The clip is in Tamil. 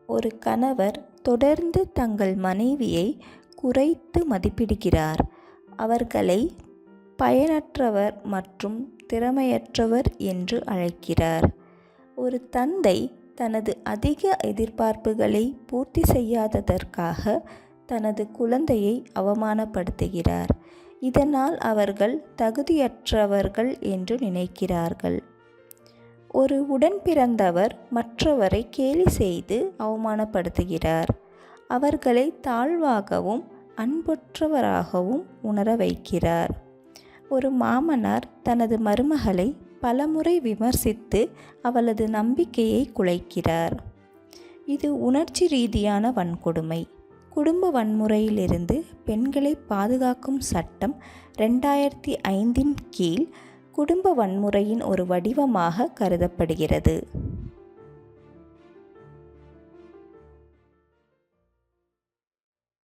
ஒரு கணவர் தொடர்ந்து தங்கள் மனைவியை குறைத்து மதிப்பிடுகிறார். அவர்களை பயனற்றவர் மற்றும் திறமையற்றவர் என்று அழைக்கிறார். ஒரு தந்தை தனது அதிக எதிர்பார்ப்புகளை பூர்த்தி செய்யாததற்காக தனது குழந்தையை அவமானப்படுத்துகிறார். இதனால் அவர்கள் தகுதியற்றவர்கள் என்று நினைக்கிறார்கள். ஒரு உடன்பிறந்தவர் மற்றவரை கேலி செய்து அவமானப்படுத்துகிறார். அவர்களை தாழ்வாகவும் அன்பற்றவராகவும் உணர வைக்கிறார். ஒரு மாமனார் தனது மருமகளை பலமுறை விமர்சித்து அவளது நம்பிக்கையை குலைக்கிறார். இது உணர்ச்சி ரீதியான வன்கொடுமை. குடும்ப வன்முறையிலிருந்து பெண்களை பாதுகாக்கும் சட்டம் 2005 கீழ் குடும்ப வன்முறையின் ஒரு வடிவமாக கருதப்படுகிறது.